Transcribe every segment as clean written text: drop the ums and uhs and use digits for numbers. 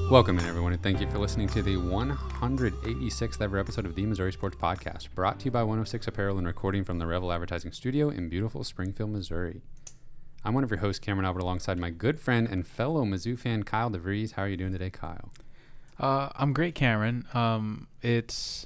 Welcome in, everyone, and thank you for listening to the 186th ever episode of the Missouri Sports Podcast, brought to you by 106 Apparel and recording from the Revel Advertising Studio in beautiful Springfield, Missouri. I'm one of your hosts, Cameron Albert, alongside my good friend and fellow Mizzou fan, Kyle DeVries. How are you doing today, Kyle? I'm great, Cameron. It's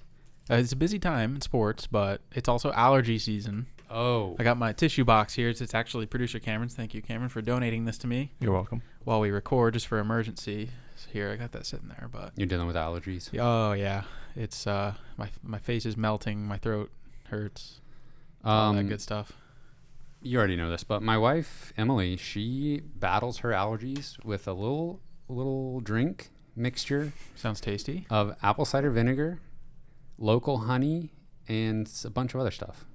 a busy time in sports, but it's also allergy season. Oh. I got my tissue box here. It's actually producer Cameron's. Thank you, Cameron, for donating this to me. You're welcome. While we record, just for emergency. So here, I got that sitting there. But You're dealing with allergies? Oh, yeah. It's my face is melting. My throat hurts. All that good stuff. You already know this, but my wife, Emily, she battles her allergies with a little drink mixture. Sounds tasty. Of apple cider vinegar, local honey, and a bunch of other stuff.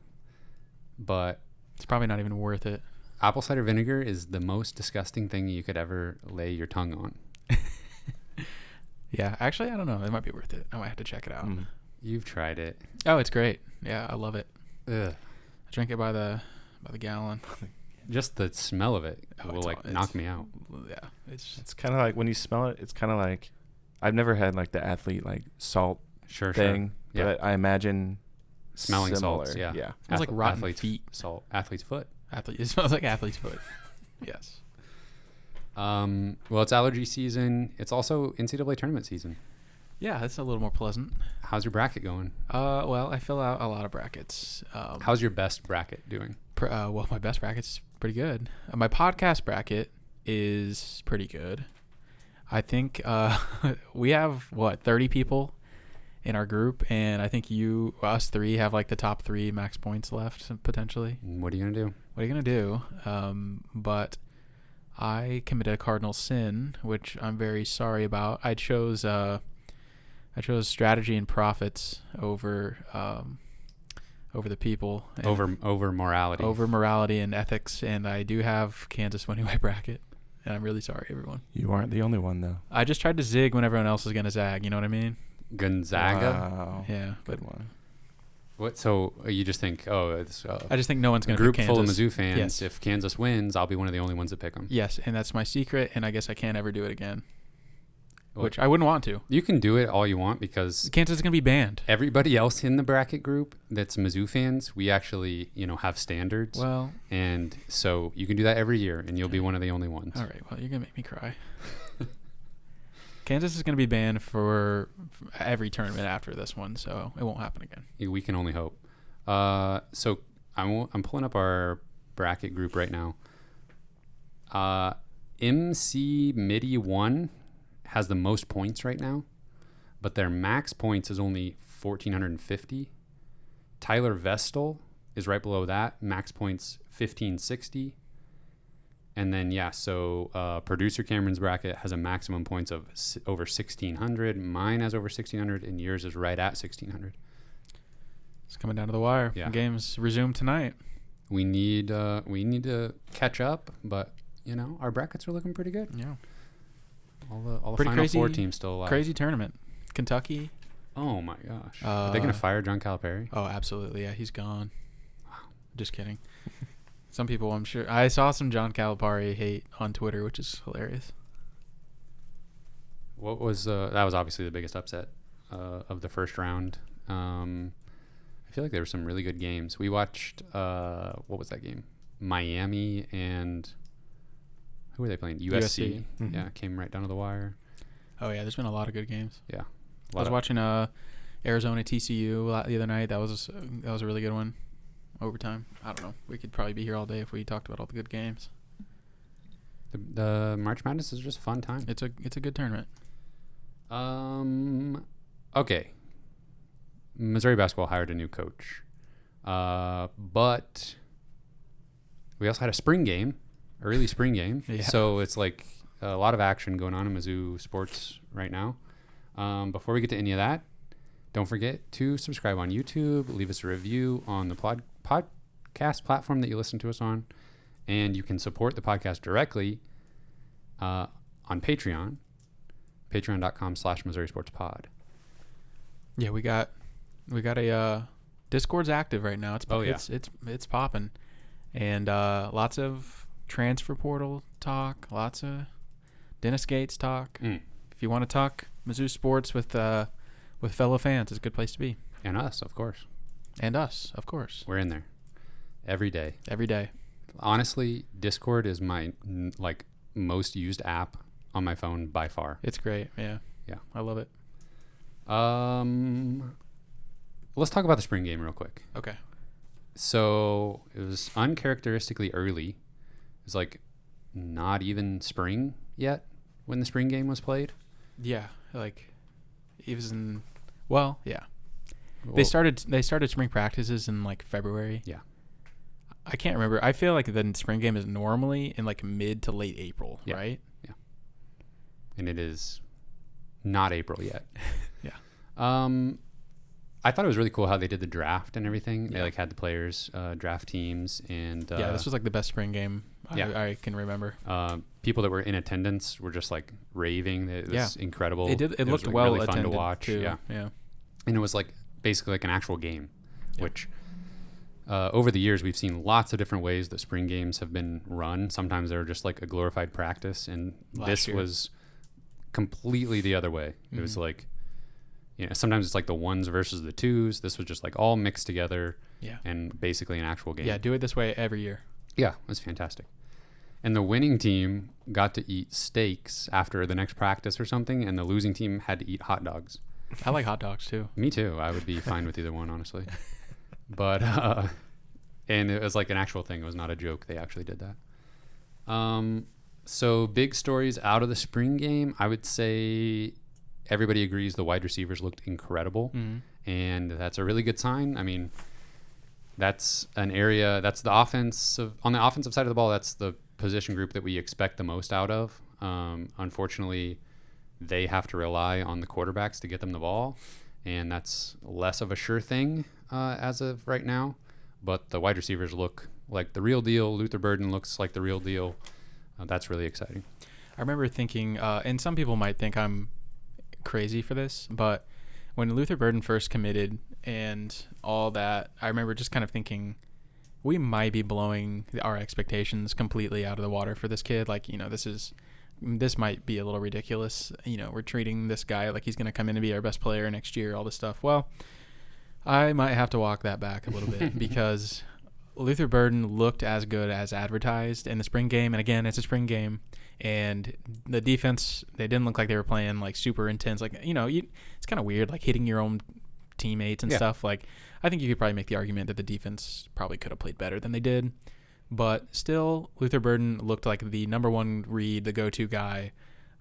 But it's probably not even worth it. Apple cider vinegar is the most disgusting thing you could ever lay your tongue on. Yeah, actually, I don't know. It might be worth it. I might have to check it out. You've tried it. Oh, it's great. Yeah, I love it. Ugh. I drink it by the gallon. Just the smell of it will knock me out. Yeah, it's kind of like when you smell it. It's kind of like I've never had like the athlete like salt thing, Yeah. but I imagine smelling similar. salts. Yeah, it smells like rotten athlete's feet. Salt. Athlete's foot. It smells like athlete's foot. Yes. Well, it's allergy season. It's also NCAA tournament season. Yeah, that's a little more pleasant. How's your bracket going? Well, I fill out a lot of brackets. How's your best bracket doing? Well, my best bracket's pretty good. My podcast bracket is pretty good. I think we have 30 people in our group, and I think us three have like the top 3 max points left potentially. What are you gonna do? But I committed a cardinal sin, which I'm very sorry about. I chose strategy and profits over the people. Over morality. Over morality and ethics, and I do have Kansas winning my bracket, and I'm really sorry, everyone. You aren't the only one, though. I just tried to zig when everyone else was going to zag, you know what I mean? Gonzaga? Wow. Yeah. Good one. What? So you just think, it's I just think no one's going to pick pick Kansas. Group full of Mizzou fans. Yes. If Kansas wins, I'll be one of the only ones that pick them. Yes, and that's my secret, and I guess I can't ever do it again. Which I wouldn't want to. You can do it all you want because Kansas is going to be banned. Everybody else in the bracket group that's Mizzou fans, we actually, have standards. Well, and so you can do that every year, and you'll be one of the only ones. All right. Well, you're going to make me cry. Kansas is going to be banned for every tournament after this one, so it won't happen again. We can only hope. So I'm pulling up our bracket group right now. MC MIDI 1 has the most points right now, but their max points is only 1,450. Tyler Vestal is right below that, max points 1,560. And then, producer Cameron's bracket has a maximum points of over 1,600. Mine has over 1,600, and yours is right at 1,600. It's coming down to the wire. Yeah. Games resume tonight. We need to catch up, but our brackets are looking pretty good. Yeah. All the pretty Final crazy, Four teams still alive. Crazy tournament. Kentucky. Oh my gosh. Are they gonna fire John Calipari? Oh, absolutely. Yeah, he's gone. Wow. Just kidding. Some people, I'm sure. I saw some John Calipari hate on Twitter, which is hilarious. What was that was obviously the biggest upset of the first round. I feel like there were some really good games. We watched what was that game? Miami and who were they playing? USC. Mm-hmm. Yeah, came right down to the wire. Oh yeah, there's been a lot of good games. Yeah, I was watching Arizona TCU the other night. That was a really good one. Overtime. I don't know. We could probably be here all day if we talked about all the good games. The March Madness is just a fun time. It's a good tournament. Okay. Missouri basketball hired a new coach, but we also had a early spring game. Yeah. So it's like a lot of action going on in Mizzou sports right now. Before we get to any of that, don't forget to subscribe on YouTube, leave us a review on the podcast platform that you listen to us on, and you can support the podcast directly on Patreon, patreon.com/Missouri Sports Pod. Yeah, we got a Discord's active right now. It's popping, and lots of transfer portal talk, lots of Dennis Gates talk. If you want to talk Mizzou sports with fellow fans, it's a good place to be. And us, of course. And us, of course. We're in there every day. Every day. Honestly, Discord is my most used app on my phone by far. It's great. Yeah. Yeah. I love it. Let's talk about the spring game real quick. Okay. So it was uncharacteristically early. It was like not even spring yet when the spring game was played. Yeah. Like it was in, well, yeah. Well, They started spring practices in like February. Yeah. I can't remember. I feel like the spring game is normally in like mid to late April, Yeah. right? Yeah. And it is not April yet. Yeah. I thought it was really cool how they did the draft and everything. Yeah. They like had the players draft teams and This was like the best spring game Yeah. I can remember. people that were in attendance were just like raving. It was incredible. It was looked like, well really attended fun to watch. too. Yeah. Yeah. And it was like basically like an actual game, Yeah. which over the years we've seen lots of different ways that spring games have been run. Sometimes they're just like a glorified practice, and this was completely the other way. It was like, sometimes it's like the ones versus the twos. This was just like all mixed together. Yeah. And basically an actual game. Yeah, do it this way every year. Yeah, it was fantastic. And the winning team got to eat steaks after the next practice or something, and the losing team had to eat hot dogs. I like hot dogs too. Me too. I would be fine with either one, honestly. But and it was like an actual thing. It was not a joke. They actually did that. So big stories out of the spring game. I would say everybody agrees the wide receivers looked incredible, and that's a really good sign. I mean, that's an area. That's the offensive on the offensive side of the ball. That's the position group that we expect the most out of. Unfortunately, they have to rely on the quarterbacks to get them the ball, and that's less of a sure thing as of right now. But the wide receivers look like the real deal. Luther Burden looks like the real deal. That's really exciting. I remember thinking, and some people might think I'm crazy for this, but when Luther Burden first committed and all that, I remember just kind of thinking we might be blowing our expectations completely out of the water for this kid. Like, this might be a little ridiculous. We're treating this guy like he's going to come in and be our best player next year, all this stuff. Well, I might have to walk that back a little bit because Luther Burden looked as good as advertised in the spring game. And again, it's a spring game. And the defense, they didn't look like they were playing like super intense. Like, it's kind of weird, like hitting your own teammates and stuff. Like, I think you could probably make the argument that the defense probably could have played better than they did. But still, Luther Burden looked like the number one read, the go-to guy.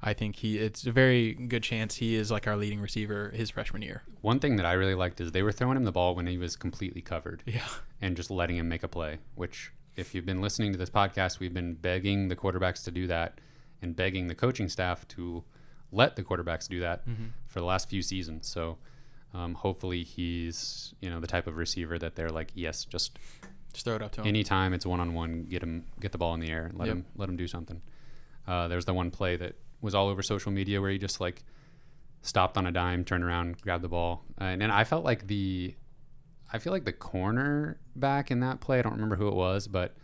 I think it's a very good chance he is like our leading receiver his freshman year. One thing that I really liked is they were throwing him the ball when he was completely covered. Yeah. And just letting him make a play, which if you've been listening to this podcast, we've been begging the quarterbacks to do that and begging the coaching staff to let the quarterbacks do that for the last few seasons. So hopefully he's, the type of receiver that they're like, yes, just throw it up to him. Anytime it's one-on-one, get the ball in the air and let him do something. There's the one play that was all over social media where he just like stopped on a dime, turned around, grabbed the ball. And I feel like the corner back in that play, I don't remember who it was, but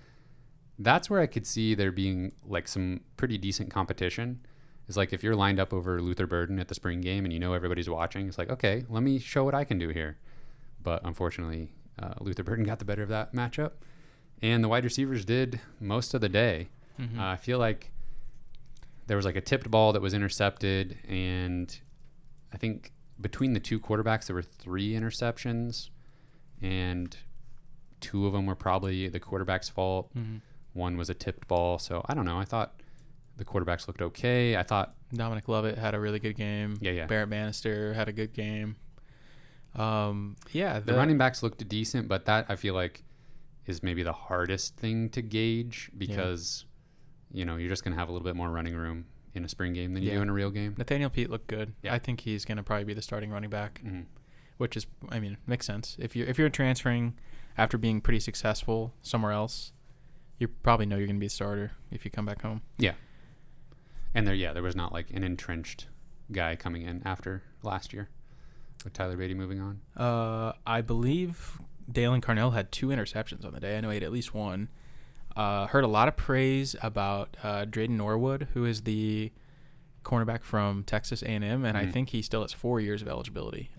that's where I could see there being like some pretty decent competition. Is like if you're lined up over Luther Burden at the spring game and everybody's watching, it's like, okay, let me show what I can do here. But unfortunately, Luther Burden got the better of that matchup, and the wide receivers did most of the day. I feel like there was like a tipped ball that was intercepted, and I think between the two quarterbacks there were 3 interceptions, and 2 of them were probably the quarterback's fault. One was a tipped ball, so I don't know. I thought the quarterbacks looked okay. I thought Dominic Lovett had a really good game. Yeah. Barrett Bannister had a good game. The running backs looked decent, but that I feel like is maybe the hardest thing to gauge because you're just going to have a little bit more running room in a spring game than you do in a real game. Nathaniel Pete looked good. Yeah. I think he's going to probably be the starting running back, which is, makes sense. If you're transferring after being pretty successful somewhere else, you probably know you're going to be a starter if you come back home. Yeah. And there was not like an entrenched guy coming in after last year with Tyler Beatty moving on. I believe Dalen Carnell had 2 interceptions on the day. I know he had at least 1. Heard a lot of praise about Drayden Norwood, who is the cornerback from Texas A&M, and I think he still has 4 years of eligibility.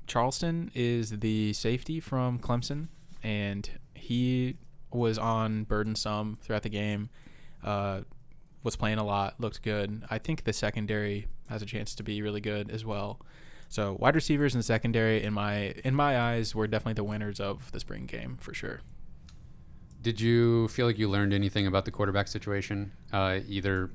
Charleston is the safety from Clemson, and he was on burdensome throughout the game. Was playing a lot, looked good. I think the secondary has a chance to be really good as well. So wide receivers and secondary, in my eyes, were definitely the winners of the spring game for sure. Did you feel like you learned anything about the quarterback situation, either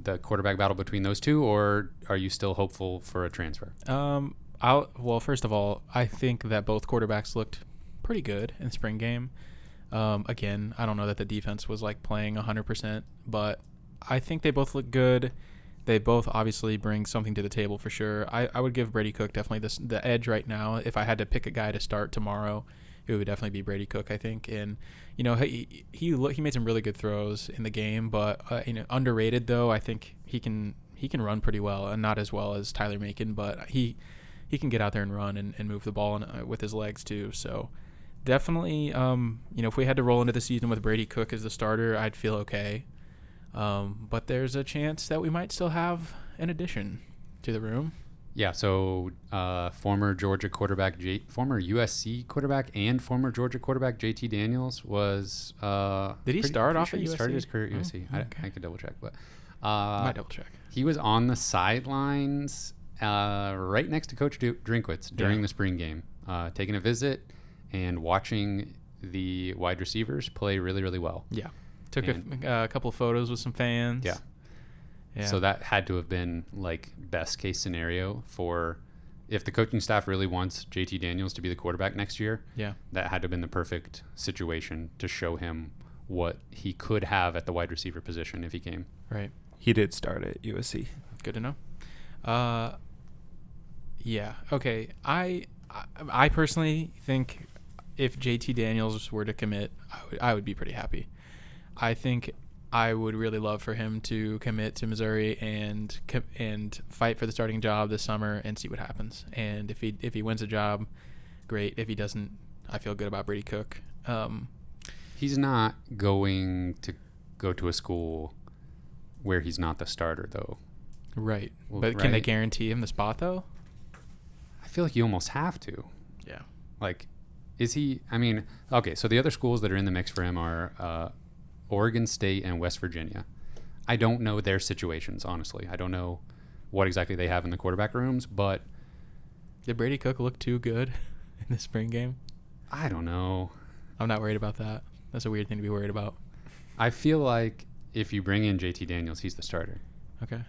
the quarterback battle between those two, or are you still hopeful for a transfer? Well, first of all, I think that both quarterbacks looked pretty good in the spring game. Again, I don't know that the defense was like playing 100%, but I think they both look good. They both obviously bring something to the table for sure. I would give Brady Cook definitely the edge right now. If I had to pick a guy to start tomorrow, it would definitely be Brady Cook, I think. And he made some really good throws in the game, but underrated though. I think he can run pretty well, and not as well as Tyler Macon, but he can get out there and run and move the ball with his legs too. So definitely, if we had to roll into the season with Brady Cook as the starter, I'd feel okay. But there's a chance that we might still have an addition to the room. Yeah, so former USC quarterback and former Georgia quarterback JT Daniels was. Did he start off sure at he USC? Started his career at USC. Okay. I could double check, but Might double check. He was on the sidelines right next to Coach Drinkwitz during the spring game, taking a visit and watching the wide receivers play really, really well. Yeah. Took a couple of photos with some fans. Yeah. So that had to have been like best case scenario for if the coaching staff really wants JT Daniels to be the quarterback next year. Yeah. That had to have been the perfect situation to show him what he could have at the wide receiver position if he came. Right. He did start at USC. Good to know. Yeah. Okay. I personally think if JT Daniels were to commit, I would be pretty happy. I think I would really love for him to commit to Missouri and fight for the starting job this summer and see what happens. And if he wins a job, great. If he doesn't, I feel good about Brady Cook. He's not going to go to a school where he's not the starter, though. Right. Well, but can they guarantee him the spot, though? I feel like you almost have to. Yeah. Like, is he? I mean, okay. So the other schools that are in the mix for him are Oregon State and West Virginia. I don't know their situations, honestly. I don't know what exactly they have in the quarterback rooms, but did Brady Cook look too good in the spring game? I don't know. I'm not worried about that. That's a weird thing to be worried about. I feel like if you bring in JT Daniels, he's the starter. Okay.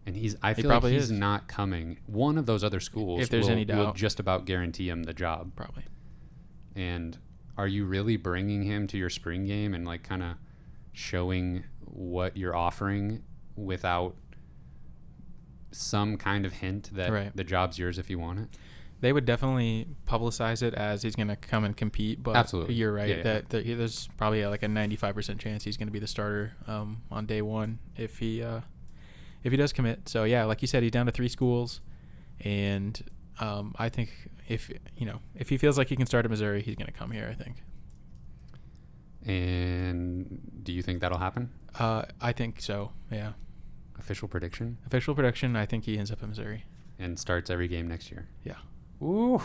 And I feel like he's not coming. One of those other schools if there's any doubt, will just about guarantee him the job. Probably. And are you really bringing him to your spring game and like kind of showing what you're offering without some kind of hint that the job's yours if you want it? They would definitely publicize it as he's going to come and compete, but absolutely, you're right that there's probably like a 95% chance he's going to be the starter on day one if he does commit. So yeah, like you said, he's down to 3 schools, and I think if he feels like he can start at Missouri, he's going to come here, I think. And do you think that'll happen? I think so. Yeah. Official prediction. I think he ends up at Missouri and starts every game next year. Yeah. Ooh.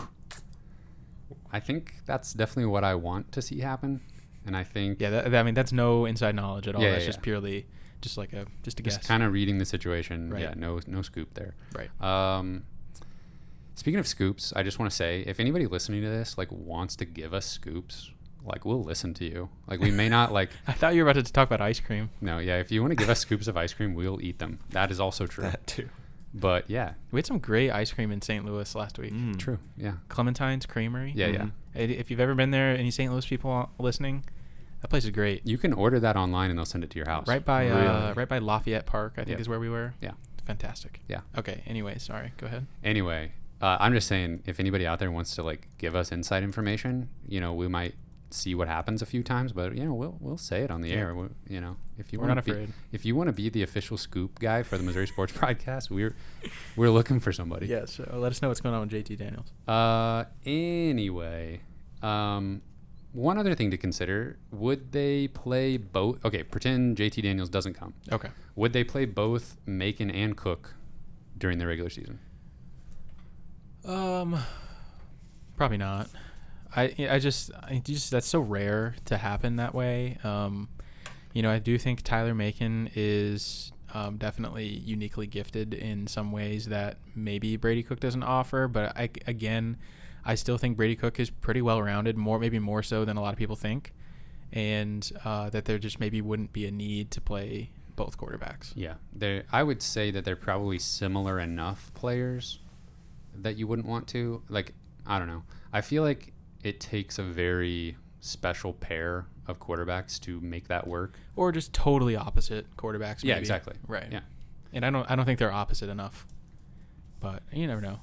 I think that's definitely what I want to see happen, and I think that's no inside knowledge at all. That's just purely just a guess. Just kind of reading the situation. Right. Yeah. No scoop there. Right. Speaking of scoops, I just want to say, if anybody listening to this wants to give us scoops, we'll listen to you. We may not I thought you were about to talk about ice cream. No, yeah. If you want to give us scoops of ice cream, we'll eat them. That is also true. That too. But yeah, we had some great ice cream in St. Louis last week. True. Yeah. Clementine's Creamery. Yeah, yeah. If you've ever been there, any St. Louis people listening, that place is great. You can order that online and they'll send it to your house. Right by Lafayette Park, I think is where we were. Yeah. Fantastic. Yeah. Okay. Anyway, sorry. Go ahead. Anyway, I'm just saying, if anybody out there wants to give us inside information, we might see what happens a few times, but we'll say it on the air. We're not afraid. If you want to be the official scoop guy for the Missouri Sports Podcast, we're looking for somebody. Yes. Let us know what's going on with JT Daniels. Anyway, One other thing to consider, would they play both? Okay, pretend JT Daniels doesn't come. Okay. Would they play both Macon and Cook during the regular season? Probably not. I just that's so rare to happen that way. I do think Tyler Macon is definitely uniquely gifted in some ways that maybe Brady Cook doesn't offer. But I still think Brady Cook is pretty well-rounded, maybe more so than a lot of people think, and that there just maybe wouldn't be a need to play both quarterbacks. Yeah, I would say that they're probably similar enough players that you wouldn't want to. Like, I don't know. I feel like it takes a very special pair of quarterbacks to make that work. Or just totally opposite quarterbacks. Maybe. Yeah, exactly. Right. Yeah. And I don't think they're opposite enough. But you never know.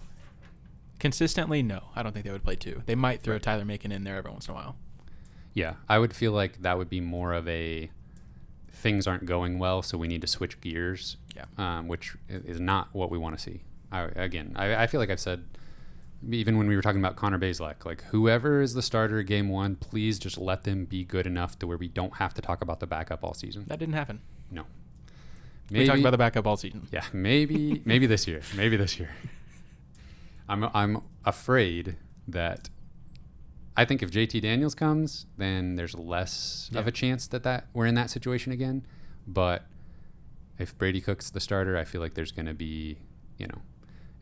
Consistently, no. I don't think they would play two. They might throw Tyler Macon in there every once in a while. Yeah, I would feel like that would be more of a things aren't going well, so we need to switch gears. Yeah. Which is not what we want to see. I feel like I've said, even when we were talking about Connor Bazelak, like whoever is the starter game one, please just let them be good enough to where we don't have to talk about the backup all season. That didn't happen. No. We talked about the backup all season. Yeah, maybe this year. Maybe this year. I'm afraid that I think if JT Daniels comes, then there's less of a chance that we're in that situation again. But if Brady Cook's the starter, I feel like there's going to be,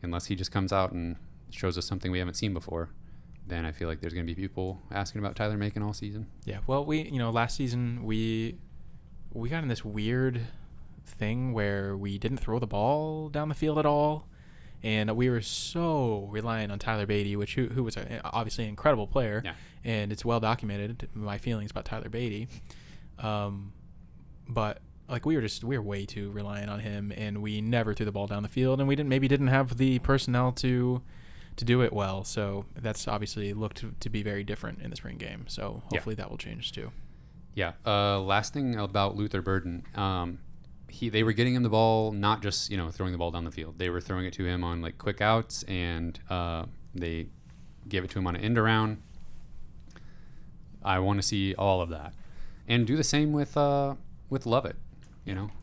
unless he just comes out and shows us something we haven't seen before, then I feel like there's going to be people asking about Tyler Macon all season. Yeah. Well, last season we got in this weird thing where we didn't throw the ball down the field at all. And we were so reliant on Tyler Beatty, who was obviously an incredible player. Yeah. And it's well documented, my feelings about Tyler Beatty. But like we were way too reliant on him, and we never threw the ball down the field, and we didn't have the personnel to do it well. So that's obviously looked to be very different in the spring game. So hopefully that will change too. Yeah. Last thing about Luther Burden. They were getting him the ball, not just throwing the ball down the field. They were throwing it to him on like quick outs, and they gave it to him on an end around. I want to see all of that, and do the same with Lovett.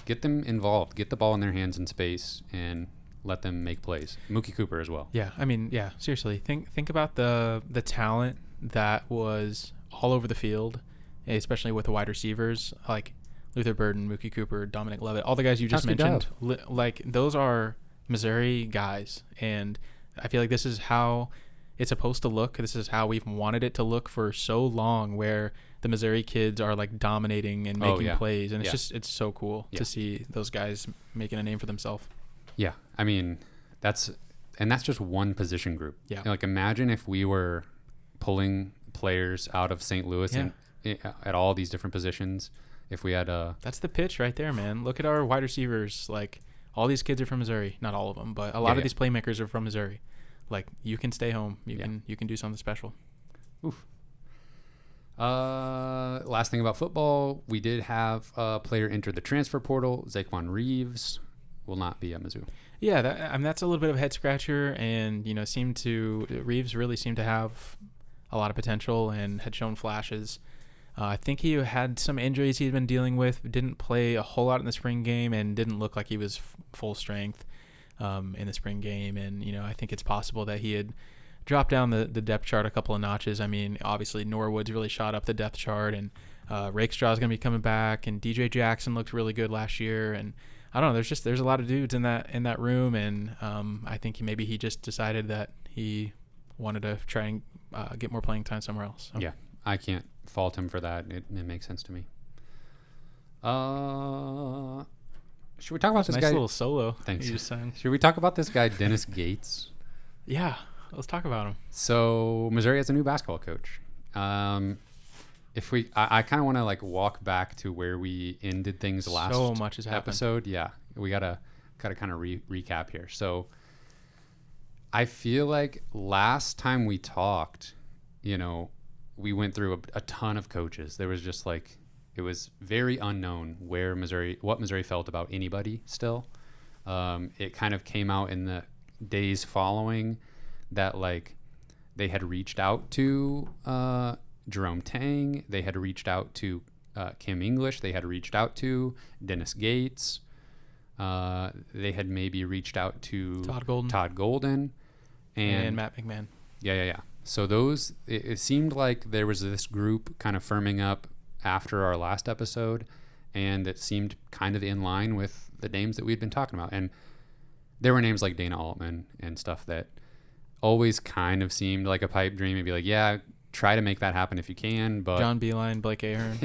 Get them involved, get the ball in their hands in space, and let them make plays. Mookie Cooper as well. Yeah, I mean, yeah, seriously, think about the talent that was all over the field, especially with the wide receivers like Luther Burden, Mookie Cooper, Dominic Lovett, all the guys you just mentioned. Like those are Missouri guys, and I feel like this is how it's supposed to look. This is how we've wanted it to look for so long, where the Missouri kids are like dominating and making plays, and it's so cool to see those guys making a name for themselves. Yeah, I mean that's just one position group. Yeah, like imagine if we were pulling players out of St. Louis and at all these different positions. If we had that's the pitch right there, man. Look at our wide receivers. Like all these kids are from Missouri. Not all of them, but a lot of these playmakers are from Missouri. Like you can stay home. You can do something special. Oof. Last thing about football, we did have a player enter the transfer portal. Zaquan Reeves will not be at Mizzou. Yeah, that's a little bit of a head scratcher, and Reeves really seemed to have a lot of potential and had shown flashes. I think he had some injuries he'd been dealing with, didn't play a whole lot in the spring game, and didn't look like he was full strength in the spring game. And, I think it's possible that he had dropped down the depth chart a couple of notches. I mean, obviously Norwood's really shot up the depth chart, and Rakestraw's going to be coming back, and DJ Jackson looked really good last year. And I don't know, there's a lot of dudes in that room, and I think maybe he just decided that he wanted to try and get more playing time somewhere else. So. Yeah. I can't fault him for that. It makes sense to me. Should we talk about this guy? Nice little solo. Thanks. You just sang. Should we talk about this guy, Dennis Gates? Yeah, let's talk about him. So Missouri has a new basketball coach. I kind of want to like walk back to where we ended things last so much has happened. Episode. Yeah, we gotta kind of recap here. So I feel like last time we talked, we went through a ton of coaches. There was just like, it was very unknown what Missouri felt about anybody still. It kind of came out in the days following that like they had reached out to Jerome Tang. They had reached out to Kim English. They had reached out to Dennis Gates. They had maybe reached out to Todd Golden. And Matt McMahon. Yeah. So it seemed like there was this group kind of firming up after our last episode, and it seemed kind of in line with the names that we'd been talking about. And there were names like Dana Altman and stuff that always kind of seemed like a pipe dream. It'd be like, yeah, try to make that happen if you can. But John Beeline, Blake Ahern,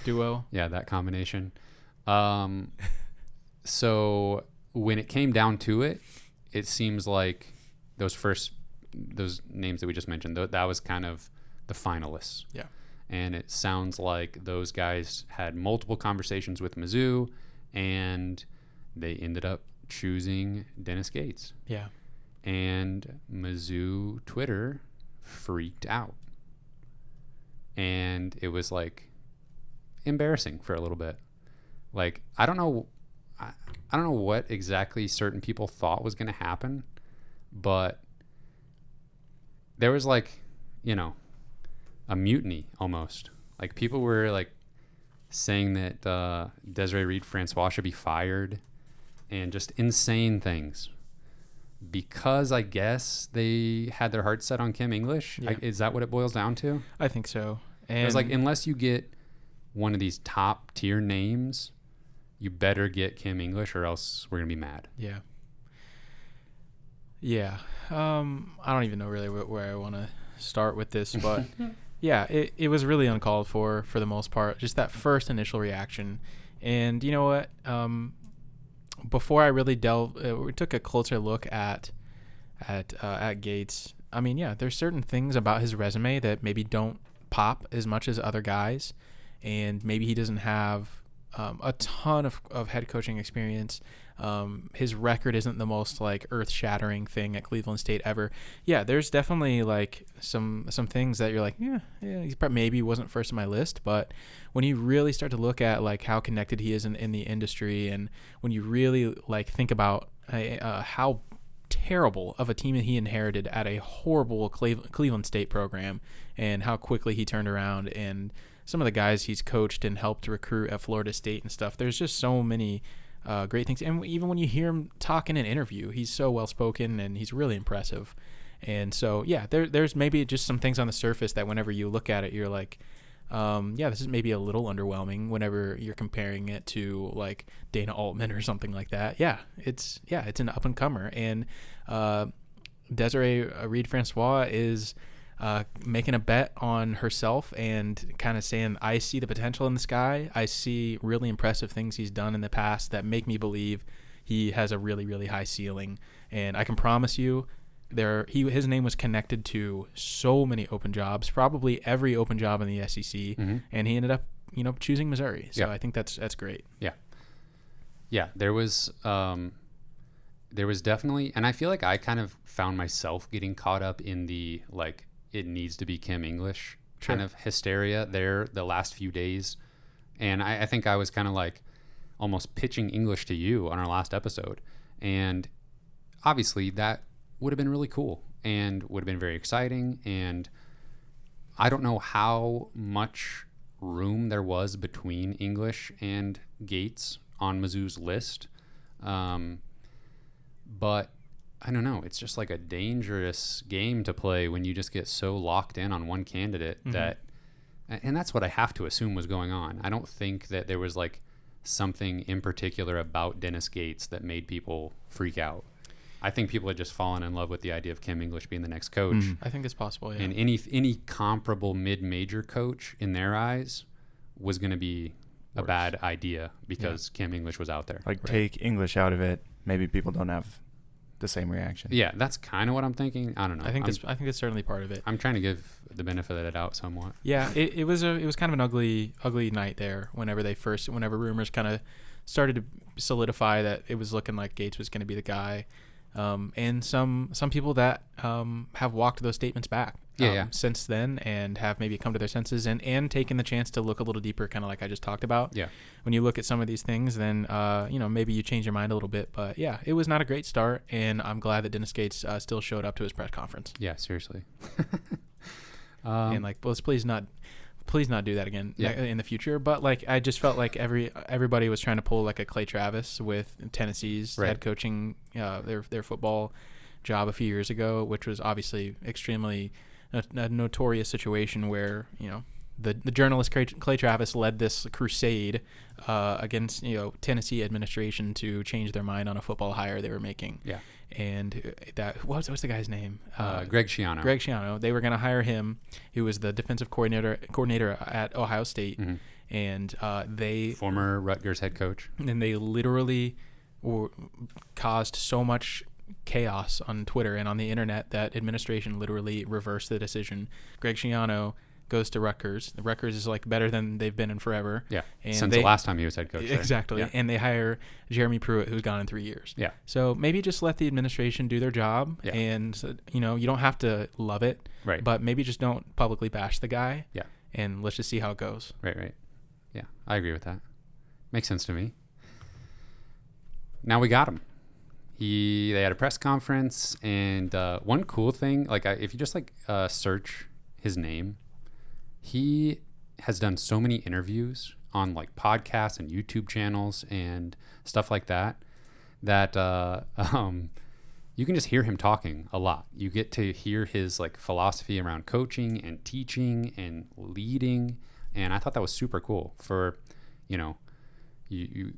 duo. Yeah, that combination. So when it came down to it, it seems like those names that we just mentioned, that was kind of the finalists. Yeah. And it sounds like those guys had multiple conversations with Mizzou, and they ended up choosing Dennis Gates. Yeah. And Mizzou Twitter freaked out. And it was like embarrassing for a little bit. Like, I don't know what exactly certain people thought was going to happen, but there was like, a mutiny almost. Like, people were like saying that Desiree Reed-Francois should be fired and just insane things because I guess they had their hearts set on Kim English. Yeah. Is that what it boils down to? I think so. And it was like, unless you get one of these top tier names, you better get Kim English or else we're going to be mad. Yeah. Yeah. I don't even know really where I want to start with this, but yeah, it was really uncalled for the most part. Just that first initial reaction. And you know what? Before I really we took a closer look at Gates. I mean, yeah, there's certain things about his resume that maybe don't pop as much as other guys, and maybe he doesn't have a ton of head coaching experience. His record isn't the most like earth-shattering thing at Cleveland State ever. Yeah, there's definitely like some things that you're like, yeah, he maybe wasn't first on my list. But when you really start to look at like how connected he is in the industry, and when you really like think about how terrible of a team that he inherited at a horrible Cleveland State program, and how quickly he turned around, and some of the guys he's coached and helped recruit at Florida State and stuff. There's just so many great things. And even when you hear him talk in an interview, he's so well-spoken and he's really impressive. And so, yeah, there's maybe just some things on the surface that whenever you look at it, you're like, this is maybe a little underwhelming whenever you're comparing it to like Dana Altman or something like that. Yeah, it's an up-and-comer. And Desiree Reed-Francois is making a bet on herself and kind of saying, I see the potential in this guy. I see really impressive things he's done in the past that make me believe he has a really, really high ceiling. And I can promise you his name was connected to so many open jobs, probably every open job in the SEC. Mm-hmm. And he ended up, choosing Missouri. So yeah. I think that's great. Yeah. Yeah. There was definitely, and I feel like I kind of found myself getting caught up in the, like, it needs to be Kim English kind of hysteria there the last few days. And I think I was kind of like almost pitching English to you on our last episode. And obviously that would have been really cool and would have been very exciting. And I don't know how much room there was between English and Gates on Mizzou's list. But I don't know. It's just like a dangerous game to play when you just get so locked in on one candidate. Mm-hmm. And that's what I have to assume was going on. I don't think that there was like something in particular about Dennis Gates that made people freak out. I think people had just fallen in love with the idea of Kim English being the next coach. I think it's possible, yeah. And any comparable mid-major coach in their eyes was going to be a bad idea because Kim English was out there. Like, take English out of it, maybe people don't have the same reaction. Yeah, that's kind of what I'm thinking. I don't know. I think it's certainly part of it. I'm trying to give the benefit of the doubt somewhat. Yeah, it was kind of an ugly night there whenever rumors kind of started to solidify that it was looking like Gates was going to be the guy. And some people that have walked those statements back since then and have maybe come to their senses and taken the chance to look a little deeper, kind of like I just talked about. Yeah. When you look at some of these things, then maybe you change your mind a little bit. But yeah, it was not a great start, and I'm glad that Dennis Gates still showed up to his press conference. Yeah, seriously. and like, let's please not do that again Yeah. in the future. But like, I just felt like everybody was trying to pull like a Clay Travis with Tennessee's Right. head coaching their football job a few years ago, which was obviously extremely a notorious situation where, you know, the journalist Clay Travis led this crusade against, you know, Tennessee administration to change their mind on a football hire they were making. Yeah. And that what's the guy's name? Greg Schiano. Greg Schiano. They were going to hire him. He was the defensive coordinator at Ohio State, Mm-hmm. and they Former Rutgers head coach. and they literally caused so much chaos on Twitter and on the internet that administration literally reversed the decision. Greg Schiano goes to Rutgers. The Rutgers is like better than they've been in forever. Yeah. And Since the last time he was head coach. There. Exactly. Yeah. And they hire Jeremy Pruitt, who's gone in 3 years. Yeah. So maybe just let the administration do their job. Yeah. And, you know, you don't have to love it. Right. But maybe just don't publicly bash the guy. Yeah. And let's just see how it goes. Right. Yeah. I agree with that. Makes sense to me. Now we got him. They had a press conference, and one cool thing, like if you just search his name, he has done so many interviews on like podcasts and YouTube channels and stuff like that you can just hear him talking a lot. You get to hear his like philosophy around coaching and teaching and leading, and I thought that was super cool for, you know,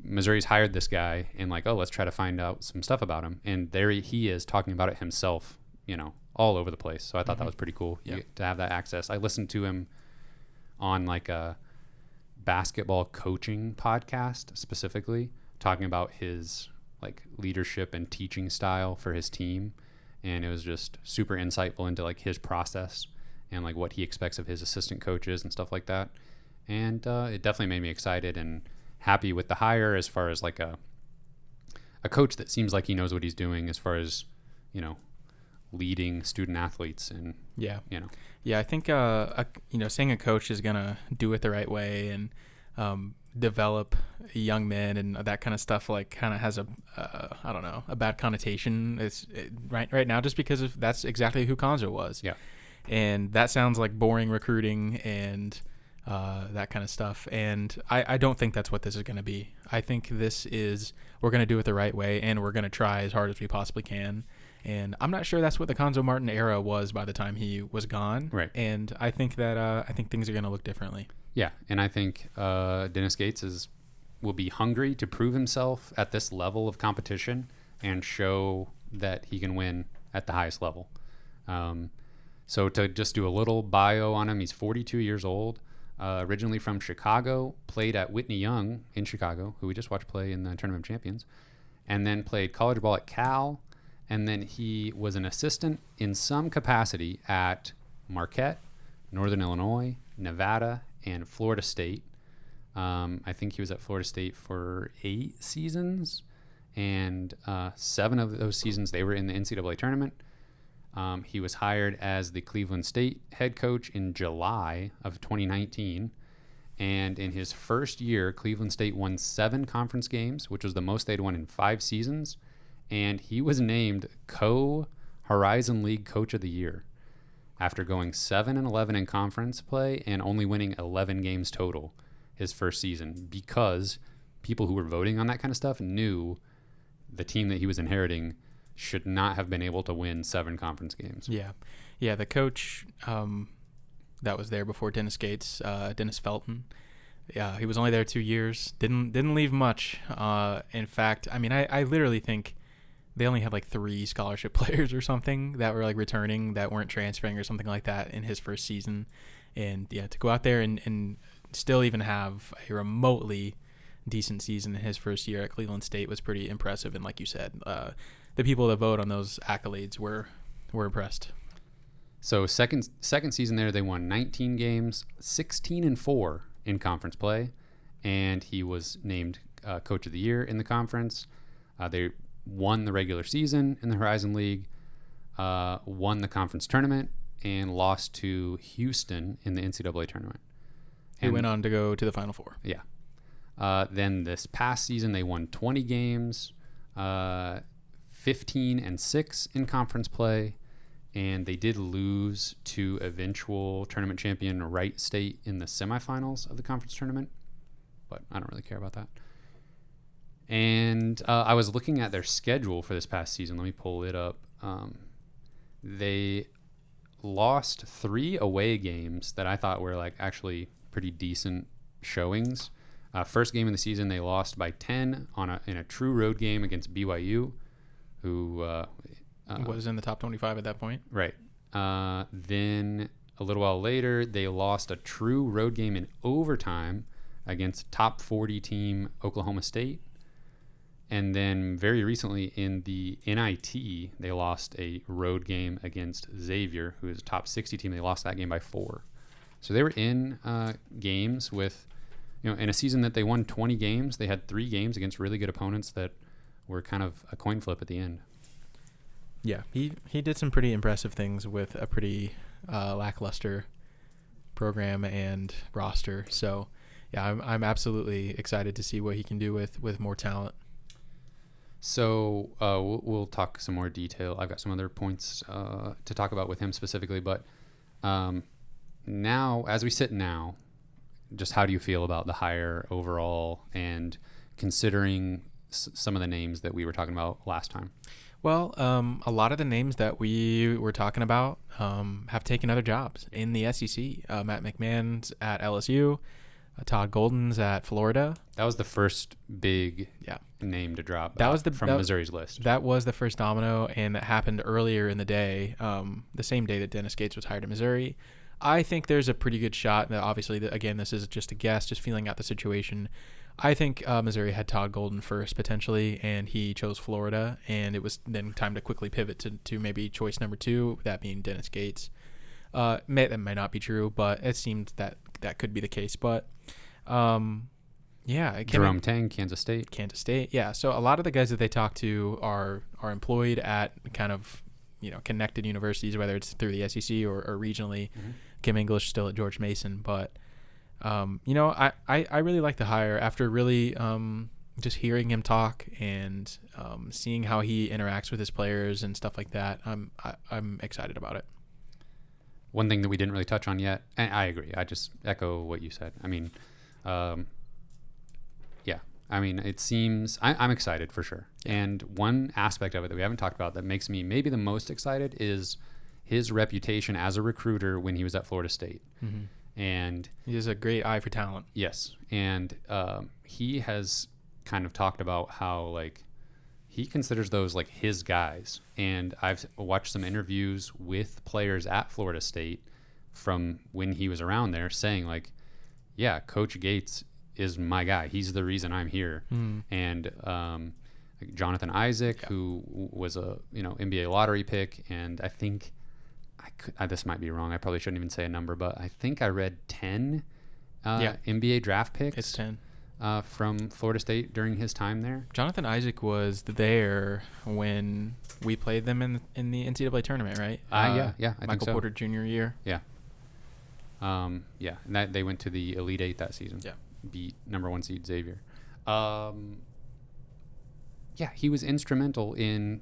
Missouri's hired this guy and like, oh, let's try to find out some stuff about him. And there he is talking about it himself, you know, all over the place. So I thought that was pretty cool to have that access. I listened to him on like a basketball coaching podcast specifically, talking about his like leadership and teaching style for his team. And it was just super insightful into like his process and like what he expects of his assistant coaches and stuff like that. And it definitely made me excited and happy with the hire as far as like a coach that seems like he knows what he's doing as far as, you know, leading student athletes. And you know, I think you know, saying a coach is gonna do it the right way and develop young men and that kind of stuff, like kind of has a I don't know, a bad connotation. Right now, just because that's exactly who Konzo was. Yeah. And that sounds like boring recruiting and that kind of stuff. And I don't think that's what this is going to be. I think we're going to do it the right way, and we're going to try as hard as we possibly can. And I'm not sure that's what the Konzo Martin era was by the time he was gone. Right. And I think that things are going to look differently. Yeah. And I think Dennis Gates will be hungry to prove himself at this level of competition and show that he can win at the highest level. So to just do a little bio on him, he's 42 years old. Originally from Chicago, played at Whitney Young in Chicago, who we just watched play in the Tournament of Champions, and then played college ball at Cal, and then he was an assistant in some capacity at Marquette, Northern Illinois, Nevada, and Florida State. I think he was at Florida State for 8 seasons, and 7 of those seasons they were in the NCAA tournament. He was hired as the Cleveland State head coach in July of 2019. And in his first year, Cleveland State won 7 conference games, which was the most they'd won in 5 seasons. And he was named Co-Horizon League Coach of the Year after going 7-11 in conference play and only winning 11 games total his first season, because people who were voting on that kind of stuff knew the team that he was inheriting should not have been able to win 7 conference games. Yeah. The coach that was there before Dennis Gates, Dennis Felton. Yeah, he was only there 2 years. Didn't leave much. In fact, I mean, I literally think they only had like 3 scholarship players or something that were like returning, that weren't transferring or something like that in his first season. And yeah, to go out there and still even have a remotely decent season in his first year at Cleveland State was pretty impressive. And like you said, the people that vote on those accolades were impressed. So second season there, they won 19 games, 16-4 in conference play, and he was named Coach of the Year in the conference. They won the regular season in the Horizon League, won the conference tournament, and lost to Houston in the NCAA tournament. He went on to go to the Final Four. Yeah. Then this past season, they won 20 games, 15-6 in conference play, and they did lose to eventual tournament champion Wright State in the semifinals of the conference tournament, but I don't really care about that. And I was looking at their schedule for this past season. Let me pull it up. They lost 3 away games that I thought were like actually pretty decent showings. First game of the season, they lost by 10 in a true road game against BYU, who was in the top 25 at that point. Right. Then a little while later, they lost a true road game in overtime against top 40 team Oklahoma State. And then very recently in the NIT, they lost a road game against Xavier, who is a top 60 team. They lost that game by 4. So they were in games with, in a season that they won 20 games, they had 3 games against really good opponents that were kind of a coin flip at the end. Yeah, he did some pretty impressive things with a pretty lackluster program and roster. So, yeah, I'm absolutely excited to see what he can do with more talent. So we'll talk some more detail. I've got some other points to talk about with him specifically, but now, as we sit now, just how do you feel about the hire overall, and considering some of the names that we were talking about last time? Well, a lot of the names that we were talking about have taken other jobs in the SEC. Matt McMahon's at LSU. Todd Golden's at Florida. That was the first big name to drop. That was from Missouri's list. That was the first domino, and that happened earlier in the day, the same day that Dennis Gates was hired in Missouri. I think there's a pretty good shot. Now, obviously, again, this is just a guess, just feeling out the situation. I think Missouri had Todd Golden first potentially, and he chose Florida, and it was then time to quickly pivot to maybe choice number 2, that being Dennis Gates. That might not be true, but it seemed that could be the case. But Jerome Tang, Kansas State. Yeah. So a lot of the guys that they talk to are employed at kind of connected universities, whether it's through the SEC or regionally. Mm-hmm. Kim English still at George Mason, but I really like the hire after really just hearing him talk and seeing how he interacts with his players and stuff like that. I'm excited about it. One thing that we didn't really touch on yet, and I agree, I just echo what you said. I mean, it seems I'm excited for sure. And one aspect of it that we haven't talked about that makes me maybe the most excited is his reputation as a recruiter when he was at Florida State. Mm-hmm. And he has a great eye for talent. Yes. And he has kind of talked about how he considers those his guys. And I've watched some interviews with players at Florida State from when he was around there saying Coach Gates is my guy. He's the reason I'm here. Mm. And Jonathan Isaac, who was a NBA lottery pick, and I think this might be wrong. I probably shouldn't even say a number, but I think I read 10 NBA draft picks. It's 10 from Florida State during his time there. Jonathan Isaac was there when we played them in the NCAA tournament, right? I Michael think so. Porter Jr. year. Yeah. And that they went to the Elite Eight that season. Yeah. Beat number 1 seed Xavier. He was instrumental in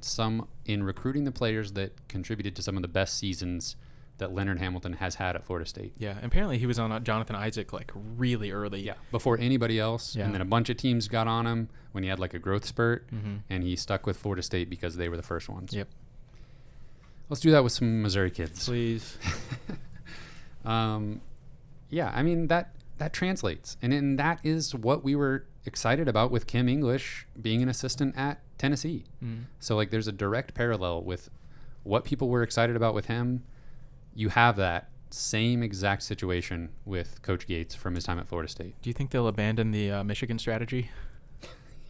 recruiting the players that contributed to some of the best seasons that Leonard Hamilton has had at Florida State. Yeah, and apparently he was on Jonathan Isaac really early. Yeah, before anybody else. Yeah. And then a bunch of teams got on him when he had a growth spurt, and he stuck with Florida State because they were the first ones. Yep. Let's do that with some Missouri kids. Please. That translates. And that is what we were excited about with Kim English being an assistant at Tennessee. Mm. So there's a direct parallel with what people were excited about with him. You have that same exact situation with Coach Gates from his time at Florida State. Do you think they'll abandon the Michigan strategy?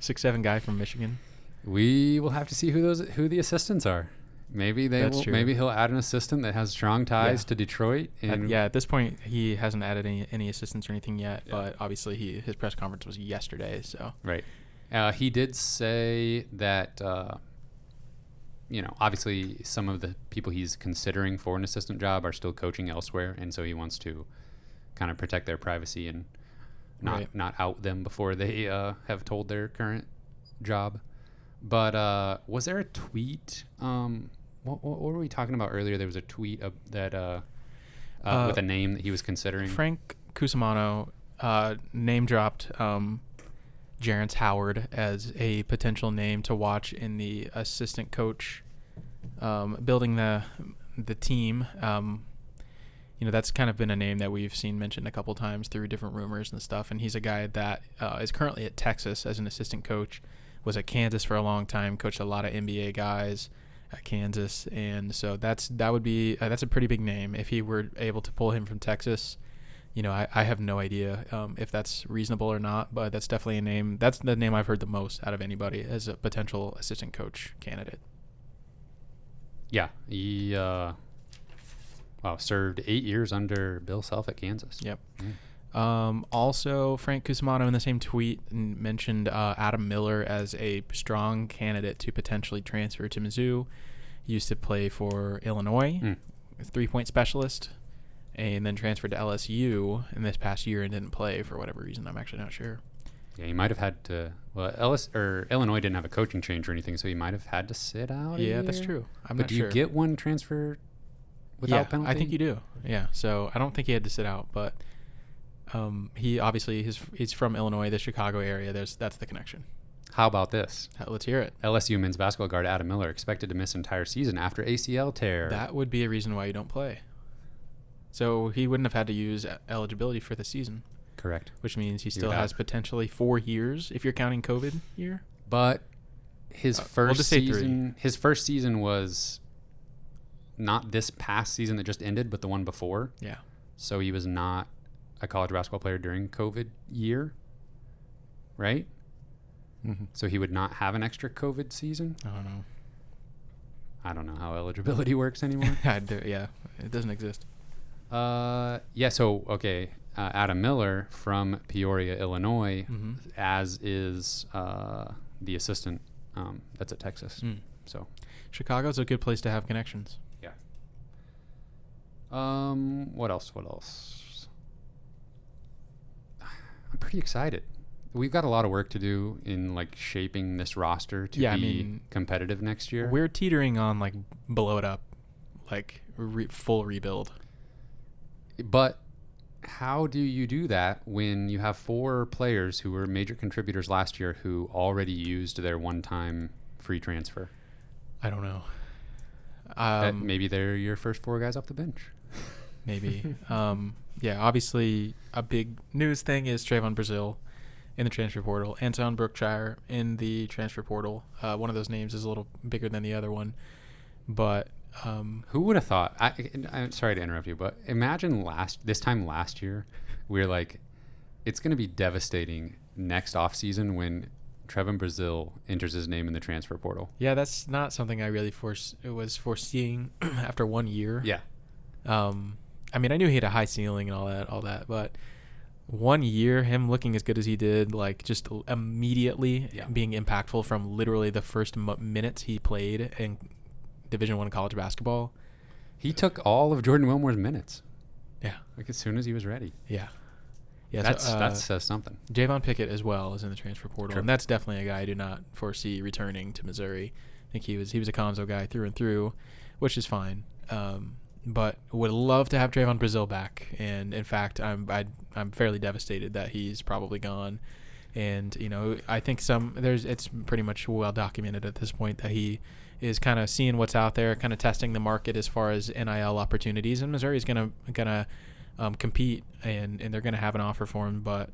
6'7" guy from Michigan. We will have to see who the assistants are. Maybe maybe he'll add an assistant that has strong ties to Detroit. And at this point, he hasn't added any assistants or anything yet. Yeah. But obviously, his press conference was yesterday. So right, he did say that obviously some of the people he's considering for an assistant job are still coaching elsewhere, and so he wants to kind of protect their privacy and not out them before they have told their current job. But was there a tweet? what were we talking about earlier? There was a tweet that with a name that he was considering. Frank Cusimano name dropped Jarence Howard as a potential name to watch in the assistant coach building the team. That's kind of been a name that we've seen mentioned a couple times through different rumors and stuff. And he's a guy that is currently at Texas as an assistant coach, was at Kansas for a long time, coached a lot of NBA guys at Kansas. And so that's a pretty big name. If he were able to pull him from Texas, I have no idea if that's reasonable or not, but that's definitely a name. That's the name I've heard the most out of anybody as a potential assistant coach candidate. Yeah, he served 8 years under Bill Self at Kansas. Yep. Also, Frank Cusimano in the same tweet mentioned Adam Miller as a strong candidate to potentially transfer to Mizzou. He used to play for Illinois, a 3-point specialist, and then transferred to LSU in this past year and didn't play for whatever reason. I'm actually not sure. Yeah, he might have had to. Well, Illinois didn't have a coaching change or anything, so he might have had to sit out. Yeah, that's true. But do you get one transfer without penalty? I think you do. Yeah, so I don't think he had to sit out, but he obviously he's from Illinois, the Chicago area. That's the connection. How about this? Let's hear it. LSU men's basketball guard Adam Miller expected to miss entire season after ACL tear. That would be a reason why you don't play. So he wouldn't have had to use eligibility for the season. Correct. Which means he still has potentially 4 years if you're counting COVID year. But his first season was not this past season that just ended, but the one before. Yeah. So he was not a college basketball player during COVID year, right? Mm-hmm. So he would not have an extra COVID season? I don't know how eligibility works anymore. Yeah, it doesn't exist. Adam Miller from Peoria, Illinois, as is the assistant that's at Texas. So Chicago's a good place to have connections. Yeah. What else? I'm pretty excited. We've got a lot of work to do in shaping this roster to be competitive next year. We're teetering on blow it up, full rebuild. But how do you do that when you have 4 players who were major contributors last year who already used their one-time free transfer? I don't know. Maybe they're your first 4 guys off the bench. Maybe. Obviously a big news thing is Trayvon Brazil in the transfer portal. Anton Brookshire in the transfer portal. One of those names is a little bigger than the other one. But who would have thought? I'm sorry to interrupt you, but imagine this time last year, we're like, it's going to be devastating next offseason when Trevin Brazil enters his name in the transfer portal. Yeah, that's not something I really was foreseeing after 1 year. Yeah. I knew he had a high ceiling and all that, but 1 year, him looking as good as he did, just immediately being impactful from literally the first minutes he played in Division I college basketball. He took all of Jordan Wilmore's minutes. Yeah. As soon as he was ready. Yeah. Yeah, that says something. Javon Pickett as well is in the transfer portal. True. And that's definitely a guy I do not foresee returning to Missouri. I think he was a Conzo guy through and through, which is fine. But would love to have Trayvon Brazil back. And in fact, I'm fairly devastated that he's probably gone. And I think it's pretty much well documented at this point that he is kind of seeing what's out there, kind of testing the market as far as NIL opportunities. And Missouri is gonna compete, and they're gonna have an offer for him. But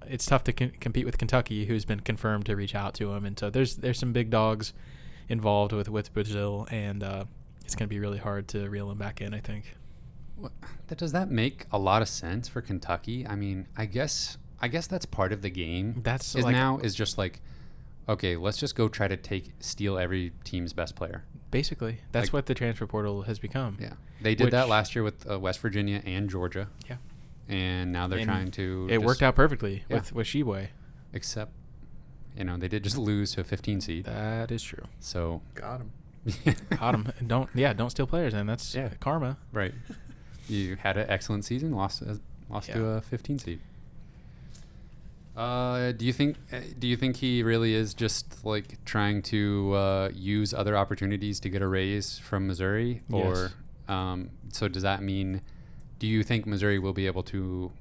it's tough to compete with Kentucky, who's been confirmed to reach out to him. And so there's some big dogs involved with Brazil, and it's gonna be really hard to reel him back in, I think. Does that make a lot of sense for Kentucky? I guess that's part of the game. Is just okay, let's just go try to steal every team's best player. Basically, that's what the transfer portal has become. Yeah, they did that last year with West Virginia and Georgia. Yeah, and now they're trying to. It worked out perfectly with Sheboy. Except, they did just lose to a 15 seed. That is true. So got him. Caught him. Don't steal players, and that's karma. Right. You had an excellent season, lost to a 15 seed. Do you think he really is just like trying to use other opportunities to get a raise from Missouri, or so does that mean? Do you think Missouri will be able to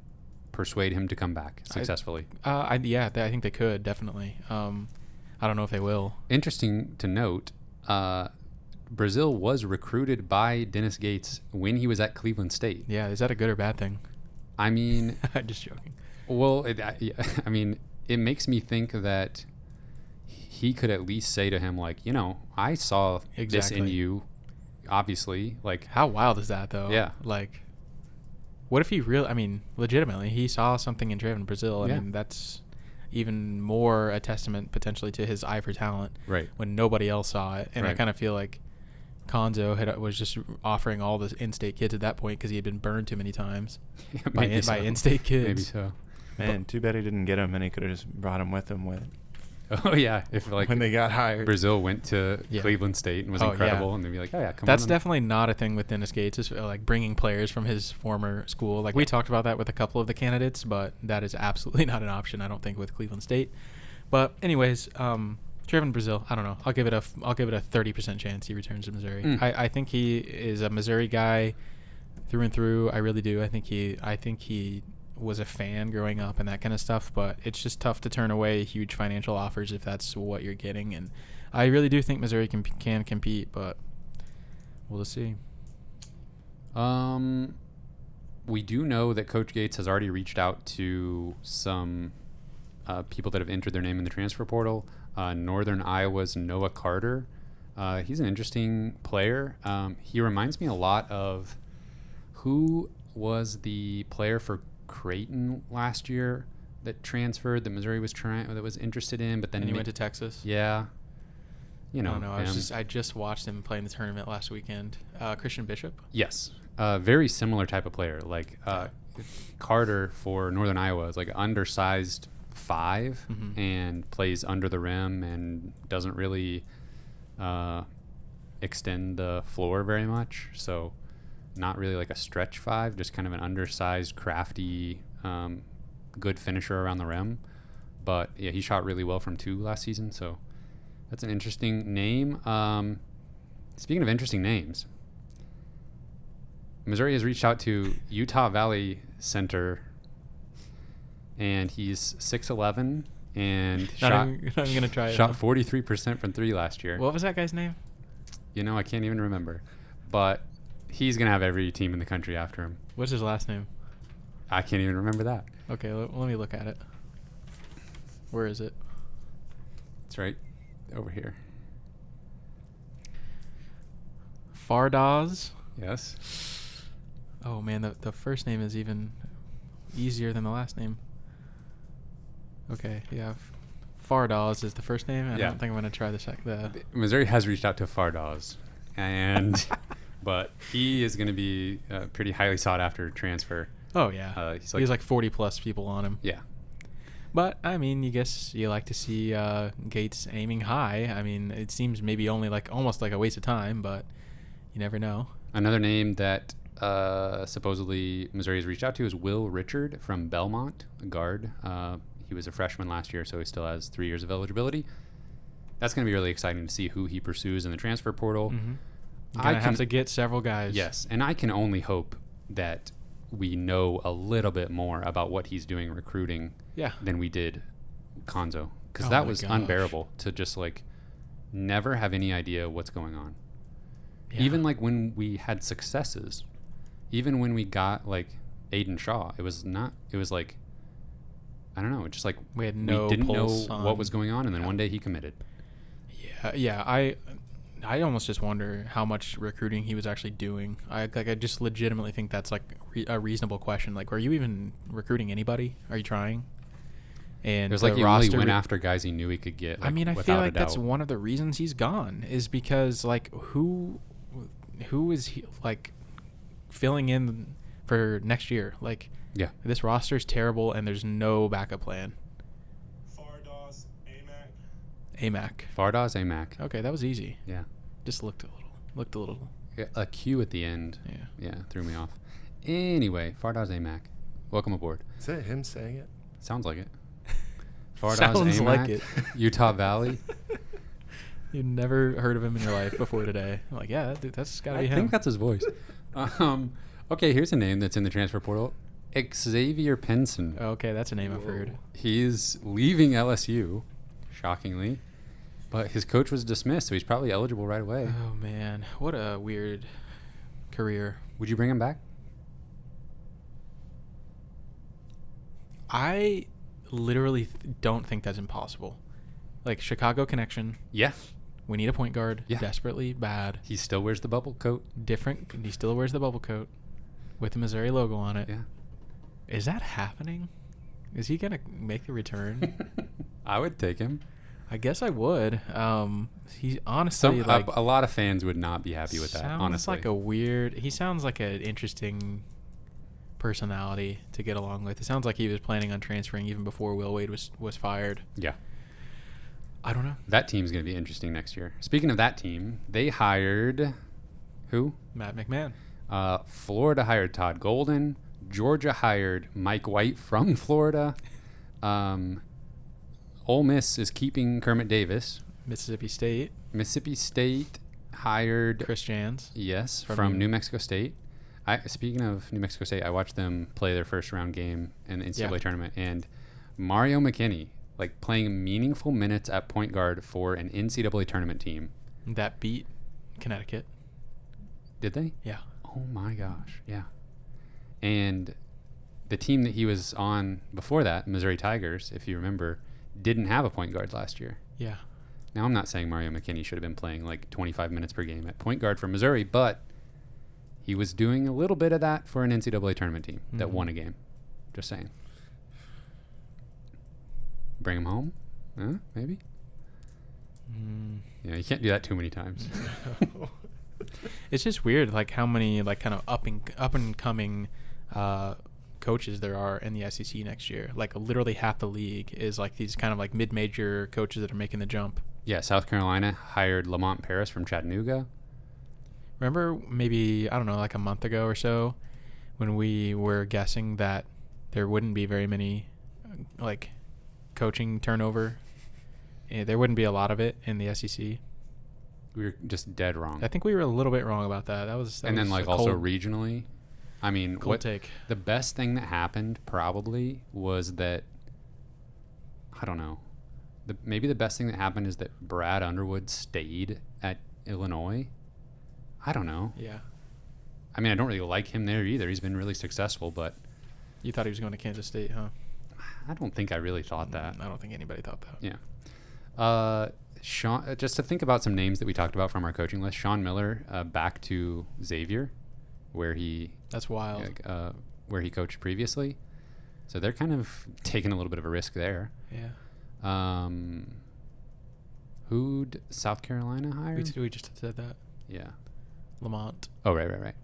persuade him to come back successfully? I think they could definitely. I don't know if they will. Interesting to note. Brazil was recruited by Dennis Gates when he was at Cleveland State. Yeah, is that a good or bad thing? I mean, I'm just joking. Well, I mean, it makes me think that he could at least say to him, like, I saw this in you, obviously. Like, how wild is that, though? Yeah. Like, what if he really, legitimately, he saw something in Trev in Brazil. Yeah. I mean, that's even more a testament potentially to his eye for talent. Right. When nobody else saw it. And I Right. kind of feel like Konzo was just offering all the in-state kids at that point because he had been burned too many times by in-state kids. Maybe so. Man, too bad he didn't get him, and he could have just brought him with him Oh, yeah. If, like, when they got hired. Brazil went to Cleveland State and was incredible, yeah. and they'd be like, oh, yeah, come on. That's definitely not a thing with Dennis Gates, is like bringing players from his former school. Like, we talked about that with a couple of the candidates, but that is absolutely not an option, I don't think, with Cleveland State. But anyways, Trevin Brazil, I don't know. I'll give it a 30% chance he returns to Missouri. I think he is a Missouri guy through and through. I really do. I think he was a fan growing up and that kind of stuff, but it's just tough to turn away huge financial offers if that's what you're getting. And I really do think Missouri can compete, but we'll just see. We do know that Coach Gates has already reached out to some people that have entered their name in the transfer portal. Northern Iowa's Noah Carter. He's an interesting player. He reminds me a lot of who was the player for Creighton last year that transferred that Missouri was that was interested in, but then he went to Texas. Yeah. I don't know. I just watched him play in the tournament last weekend. Christian Bishop. Yes. Very similar type of player. Like Carter for Northern Iowa is like undersized 5 and plays under the rim and doesn't really extend the floor very much. So not really like a stretch 5, just kind of an undersized, crafty, good finisher around the rim. But yeah, he shot really well from 2 last season. So that's an interesting name. Speaking of interesting names, Missouri has reached out to Utah Valley center, and he's 6'11", and shot 43% from 3 last year. What was that guy's name? I can't even remember. But he's going to have every team in the country after him. What's his last name? I can't even remember that. Okay, let me look at it. Where is it? It's right over here. Fardaz? Yes. Oh, man, the first name is even easier than the last name. Okay, yeah. Fardaz is the first name. I don't think I'm going to try the Missouri has reached out to Fardaz, and but he is going to be a pretty highly sought after transfer. Oh, yeah. He's like 40-plus people on him. Yeah. But, you guess you like to see Gates aiming high. It seems maybe only almost like a waste of time, but you never know. Another name that supposedly Missouri has reached out to is Will Richard from Belmont, a guard. He was a freshman last year, so he still has 3 years of eligibility. That's going to be really exciting to see who he pursues in the transfer portal. I have to get several guys. Yes, and I can only hope that we know a little bit more about what he's doing recruiting than we did Konzo, because that was unbearable to just never have any idea what's going on. Yeah. Even when we had successes, even when we got Aiden Shaw, it was I don't know, just we didn't know what was going on, and then one day he committed. Yeah. I almost just wonder how much recruiting he was actually doing. I just legitimately think that's a reasonable question. Are you even recruiting anybody? Are you trying? And it was he only went after guys he knew he could get. I feel like that's one of the reasons he's gone, is because who is he filling in for next year? This roster's terrible, and there's no backup plan. Fardaz, AMAC. Fardaz, AMAC. Okay, that was easy. Yeah. Just looked a little. Yeah, a Q at the end. Yeah, threw me off. Anyway, Fardaz, AMAC. Welcome aboard. Is that him saying it? Sounds like it. Fardaws Sounds Amac, like it. Utah Valley. You never heard of him in your life before today. I'm like, yeah, dude, that's got to be I him. think that's his voice. Okay, here's a name that's in the transfer portal. Xavier Penson. Okay, that's a name I've heard. He's leaving LSU, shockingly. But his coach was dismissed, so he's probably eligible right away. Oh, man. What a weird career. Would you bring him back? I literally don't think that's impossible. Like, Chicago connection. Yeah. We need a point guard. Yeah. Desperately bad. He still wears the bubble coat. Different. He still wears the bubble coat with the Missouri logo on it. Yeah. Is that happening? Is he going to make the return? I would take him. I guess I would. He honestly, like, a lot of fans would not be happy with that, sounds honestly. like a weird. He sounds like an interesting personality to get along with. It sounds like he was planning on transferring even before Will Wade was fired. Yeah. I don't know. That team's going to be interesting next year. Speaking of that team, they hired who? Matt McMahon. Florida hired Todd Golden. Georgia hired Mike White from Florida. Ole Miss is keeping Kermit Davis. Mississippi State. Mississippi State hired Chris Jans. Yes, from New Mexico State. Speaking of New Mexico State, I watched them play their first round game in the NCAA tournament, and Mario McKinney, like, playing meaningful minutes at point guard for an NCAA tournament team. That beat Connecticut. Did they? Yeah. Oh my gosh, yeah. And the team that he was on before that, Missouri Tigers, if you remember, didn't have a point guard last year. Yeah. Now, I'm not saying Mario McKinney should have been playing like 25 minutes per game at point guard for Missouri, but he was doing a little bit of that for an NCAA tournament team that won a game. Just saying. Bring him home? Huh? Maybe? Yeah, you can't do that too many times. It's just weird, like, how many, like, kind of up and coming coaches there are in the SEC next year. Like, literally half the league is like these kind of like mid-major coaches that are making the jump. Yeah, South Carolina hired Lamont Paris from Chattanooga. Remember maybe, I don't know, like a month ago or so when we were guessing that there wouldn't be very many like coaching turnover. There wouldn't be a lot of it in the SEC. We were just dead wrong. I think we were a little bit wrong about that. That was and then, like, also regionally. I mean, cold take. The best thing that happened probably was that, I don't know, maybe the best thing that happened is that Brad Underwood stayed at Illinois. I don't know. Yeah. I mean, I don't really like him there either. He's been really successful, but You thought he was going to Kansas State, huh? I don't think I really thought that. I don't think anybody thought that. Yeah. Sean, just to think about some names that we talked about from our coaching list, Sean Miller back to Xavier, where he That's wild. where he coached previously. So they're kind of taking a little bit of a risk there. Yeah. Who'd South Carolina hire? We just said that. Yeah. Lamont. Oh, right.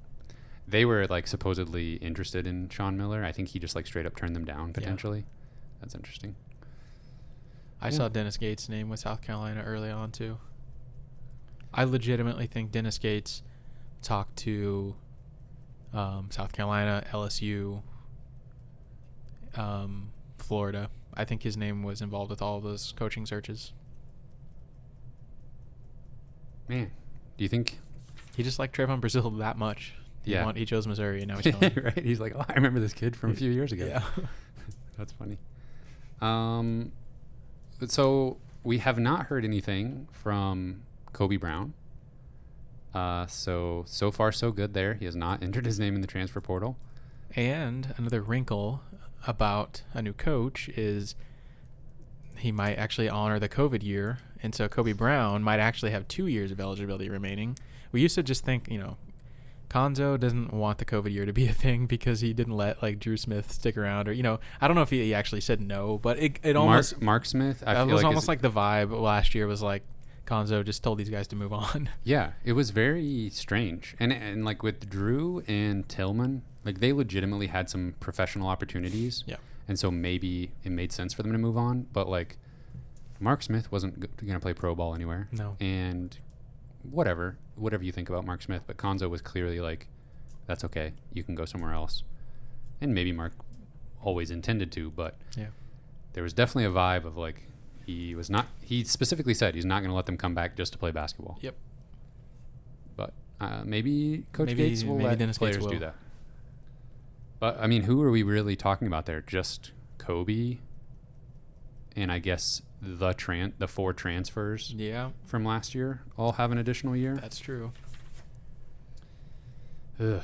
They were, like, supposedly interested in Sean Miller. I think he just, like, straight up turned them down potentially. Yeah. That's interesting. I saw Dennis Gates' name with South Carolina early on too. I legitimately think Dennis Gates talked to South Carolina, LSU, Florida. I think his name was involved with all of those coaching searches. Man, do you think he just liked Trayvon Brazile that much? He chose Missouri, and now he's telling right. He's like, oh, I remember this kid from a few years ago. Yeah, that's funny. So we have not heard anything from Kobe Brown. So far so good there. He has not entered his name in the transfer portal. And another wrinkle about a new coach is he might actually honor the COVID year, and so Kobe Brown might actually have 2 years of eligibility remaining. We used to just think, Konzo doesn't want the COVID year to be a thing because he didn't let, like, Drew Smith stick around, or, I don't know if he actually said no, but it almost Mark Smith. That was almost like the vibe last year was like Konzo just told these guys to move on. Yeah, it was very strange, and like with Drew and Tillman, like, they legitimately had some professional opportunities. Yeah, and so maybe it made sense for them to move on, but like Mark Smith wasn't going to play pro ball anywhere. No, and whatever you think about Mark Smith, but Konzo was clearly like, that's okay, you can go somewhere else. And maybe Mark always intended to, but yeah, there was definitely a vibe of like he specifically said he's not going to let them come back just to play basketball. Yep. But maybe Coach Gates will let Dennis players Gates will do that. But I mean, who are we really talking about there? Just Kobe, and I guess the 4 transfers Yeah, from last year all have an additional year. that's true. Ugh.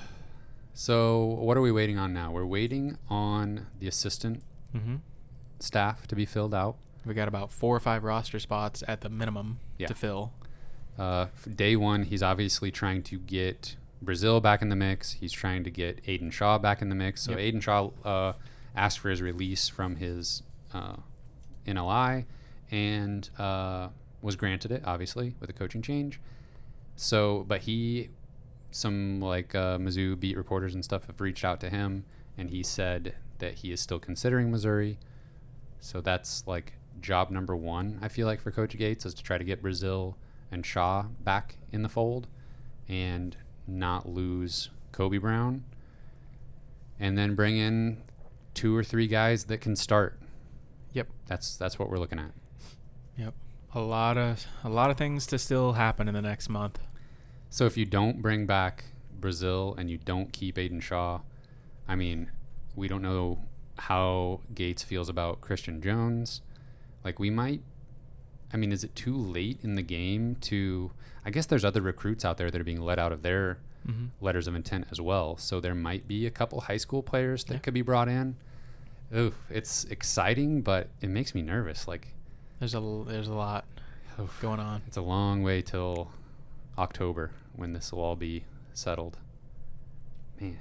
So what are we waiting on now? We're waiting on the assistant Mm-hmm. staff to be filled out. We got about 4 or 5 roster spots at the minimum Yeah. to fill. For day one, he's obviously trying to get Brazil back in the mix. He's trying to get Aiden Shaw back in the mix. So Yep. Aiden Shaw asked for his release from his NLI and was granted it, obviously, with a coaching change. So, but some Mizzou beat reporters and stuff have reached out to him, and he said that he is still considering Missouri. So that's like job number 1, I feel like, for Coach Gates, is to try to get Brazil and Shaw back in the fold and not lose Kobe Brown, and then bring in 2 or 3 guys that can start. Yep. That's what we're looking at. Yep. A lot of things to still happen in the next month. So if you don't bring back Brazil and you don't keep Aiden Shaw, I mean, we don't know how Gates feels about Christian Jones. Like, we might, I mean, is it too late in the game to, I guess there's other recruits out there that are being let out of their Mm-hmm. letters of intent as well. So there might be a couple high school players that Yeah. could be brought in. Ooh, it's exciting, but it makes me nervous. Like, There's a lot oof, going on. it's a long way till October when this will all be settled. Man.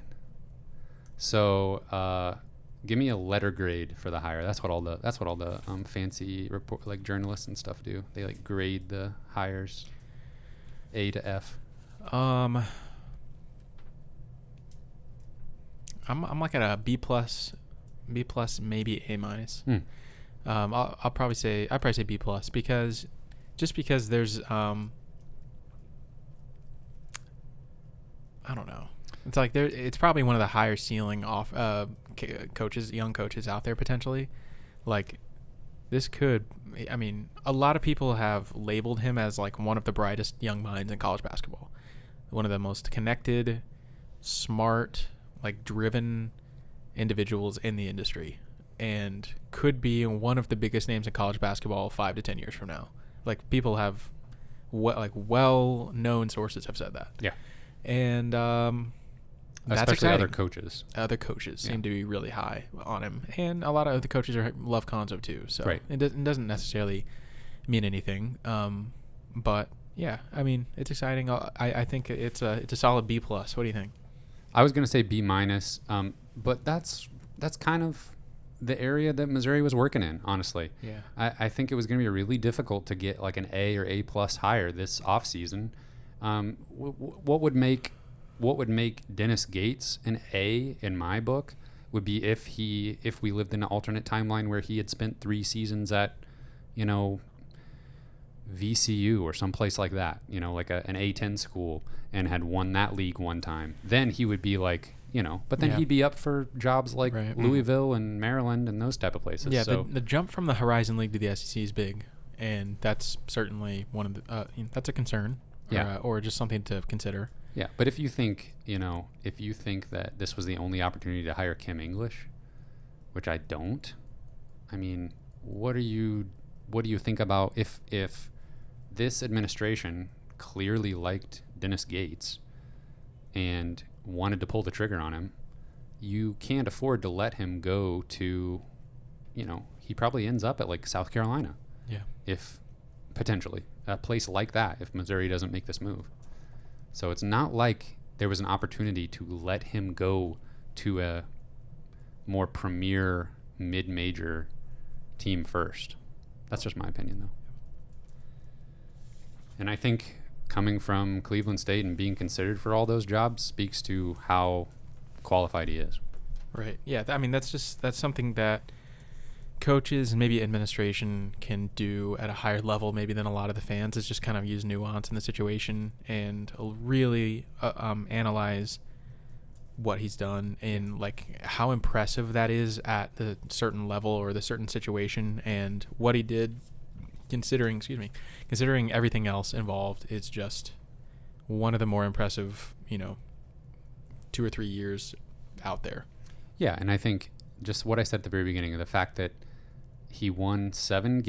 So, give me a letter grade for the hire. That's what all the fancy report, like, journalists and stuff do. They like grade the hires A to F. I'm like at a B plus, maybe A minus. Hmm. I'd probably say B plus because there's I don't know. It's like it's probably one of the higher ceiling young coaches out there potentially. Like, this could, I mean, a lot of people have labeled him as like one of the brightest young minds in college basketball, one of the most connected, smart, like driven individuals in the industry, and could be one of the biggest names in college basketball 5 to 10 years from now. Like, people have well-known sources have said that. Yeah. And that's Especially exciting. other coaches. Seem to be really high on him, and a lot of other coaches love Konzo too. So Right. it doesn't necessarily mean anything. But yeah, I mean, it's exciting. I think it's a solid B plus. What do you think? I was going to say B minus, but that's kind of the area that Missouri was working in, honestly. Yeah. I think it was going to be really difficult to get like an A or A plus hire this offseason. What would make Dennis Gates an A in my book would be if we lived in an alternate timeline where he had spent 3 seasons at, VCU or someplace like that, like an A10 school, and had won that league one time. Then he would be like, but then Yeah. he'd be up for jobs like Right. Louisville and Maryland and those type of places. Yeah, So the jump from the Horizon League to the SEC is big, and that's certainly one of the that's a concern. Yeah. Or just something to consider. yeah, but if you think that this was the only opportunity to hire Kim English, which I don't, I mean, what do you think about if this administration clearly liked Dennis Gates and wanted to pull the trigger on him? You can't afford to let him go to, he probably ends up at like South Carolina. Yeah. If potentially a place like that, if Missouri doesn't make this move. So it's not like there was an opportunity to let him go to a more premier mid-major team first. That's just my opinion, though. And I think coming from Cleveland State and being considered for all those jobs speaks to how qualified he is. Right. Yeah. I mean, that's something that coaches and maybe administration can do at a higher level maybe than a lot of the fans, is just kind of use nuance in the situation and really analyze what he's done and like how impressive that is at the certain level or the certain situation, and what he did considering everything else involved. It's just one of the more impressive, 2 or 3 years out there. Yeah, and I think just what I said at the very beginning, the fact that he won 7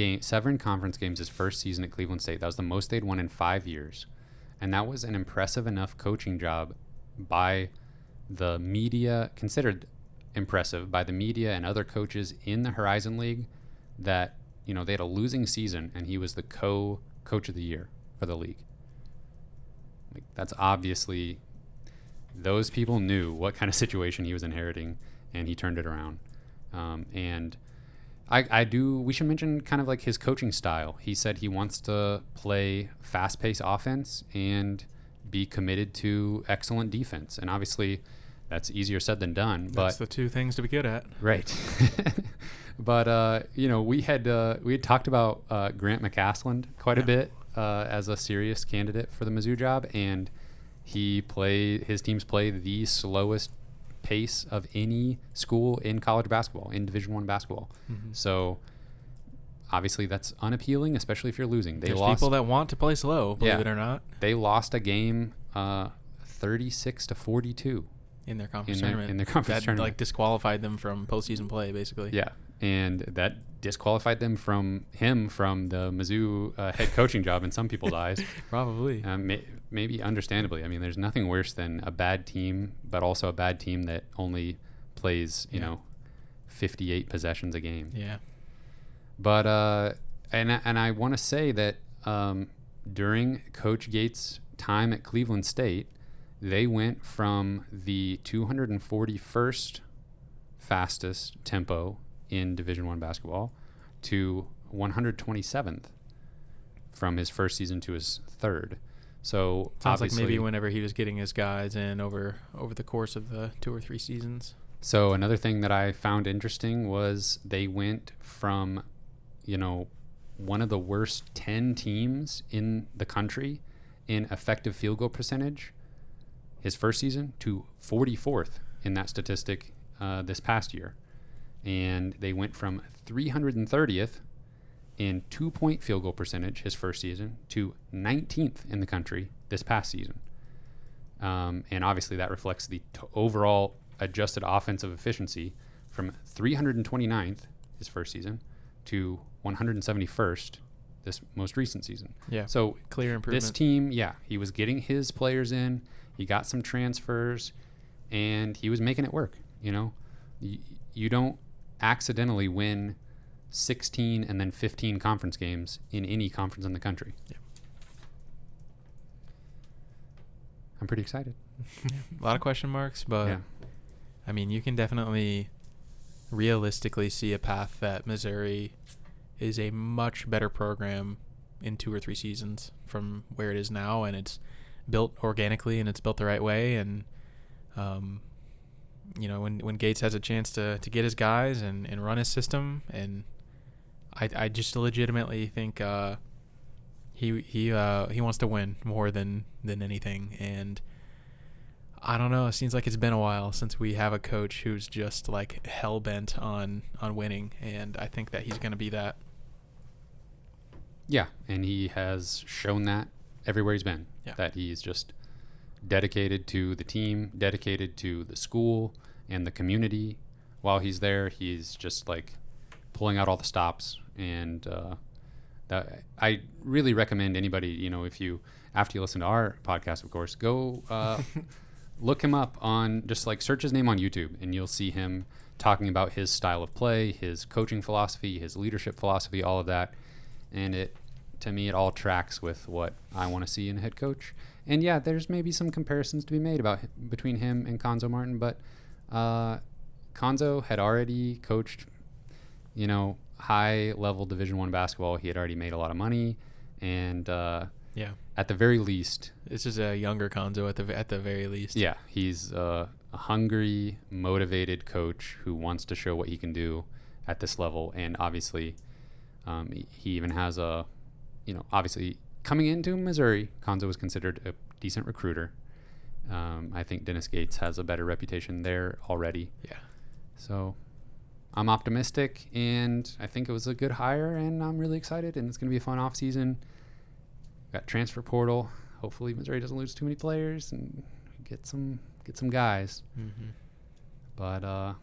conference games his first season at Cleveland State. That was the most they'd won in 5 years. And that was an impressive enough coaching job by the media, considered impressive by the media and other coaches in the Horizon League, that, they had a losing season and he was the co-coach of the year for the league. Like, that's obviously, those people knew what kind of situation he was inheriting, and he turned it around. And we should mention kind of like his coaching style. He said he wants to play fast-paced offense and be committed to excellent defense. And obviously that's easier said than done. That's the two things to be good at. Right. But, we had talked about Grant McCasland quite a bit as a serious candidate for the Mizzou job. And his teams play the slowest pace of any school in college basketball, in Division I basketball. Mm-hmm. So obviously that's unappealing, especially if you're losing. There's people that want to play slow, believe it or not. They lost a game 36-42 in their conference tournament. That like disqualified them from postseason play, basically. Yeah, and that disqualified them from the Mizzou head coaching job in some people's eyes. Probably. Maybe understandably. I mean, there's nothing worse than a bad team, but also a bad team that only plays, 58 possessions a game. Yeah. But and I want to say that during Coach Gates' time at Cleveland State, they went from the 241st fastest tempo in Division I basketball to 127th from his first season to his third. So sounds like maybe whenever he was getting his guys in over the course of the 2 or 3 seasons. So another thing that I found interesting was they went from, one of the worst 10 teams in the country in effective field goal percentage his first season to 44th in that statistic this past year. And they went from 330th in 2-point field goal percentage his first season to 19th in the country this past season. And obviously that reflects the overall adjusted offensive efficiency from 329th his first season to 171st this most recent season. Yeah. So clear improvement. This team, he was getting his players in, he got some transfers, and he was making it work. You don't accidentally win 16 and then 15 conference games in any conference in the country. Yeah. I'm pretty excited. A lot of question marks, but I mean, you can definitely realistically see a path that Missouri is a much better program in 2 or 3 seasons from where it is now, and it's built organically and it's built the right way. And when Gates has a chance to get his guys and run his system, and I just legitimately think he wants to win more than anything. And I don't know, it seems like it's been a while since we have a coach who's just like hell bent on winning, and I think that he's going to be that. Yeah, and he has shown that everywhere he's been, that he's just dedicated to the team, dedicated to the school and the community. While he's there, he's just like pulling out all the stops. And that I really recommend anybody, if you, after you listen to our podcast, of course, go look him up on, just like search his name on YouTube, and you'll see him talking about his style of play, his coaching philosophy, his leadership philosophy, all of that. And to me, it all tracks with what I want to see in a head coach. And there's maybe some comparisons to be made between him and Konzo Martin, but Konzo had already coached, high-level Division I basketball. He had already made a lot of money, and at the very least, this is a younger Konzo at the very least. Yeah, he's a hungry, motivated coach who wants to show what he can do at this level. And obviously, he even has obviously coming into Missouri, Konzo was considered a decent recruiter, I think Dennis Gates has a better reputation there already. Yeah. So I'm optimistic, and I think it was a good hire, and I'm really excited, and it's going to be a fun off season. Got transfer portal. Hopefully Missouri doesn't lose too many players and get some guys. Mm-hmm. But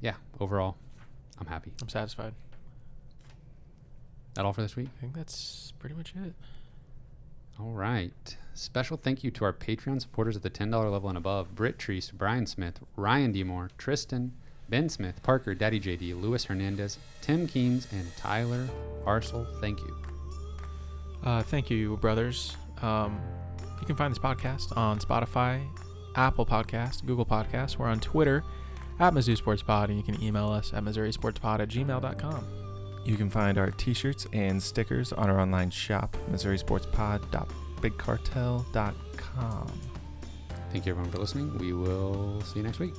yeah, overall, I'm happy. I'm satisfied. That all for this week? I think that's pretty much it. All right. Special thank you to our Patreon supporters at the $10 level and above: Britt Treese, Brian Smith, Ryan DeMore, Tristan, Ben Smith, Parker, Daddy JD, Luis Hernandez, Tim Keens, and Tyler Arcel. Thank you. Thank you, brothers. You can find this podcast on Spotify, Apple Podcast, Google Podcast. We're on Twitter at Mizzou Sports Pod, and you can email us at MissouriSportsPod@gmail.com. You can find our t-shirts and stickers on our online shop, MissouriSportsPod.BigCartel.com. Thank you, everyone, for listening. We will see you next week.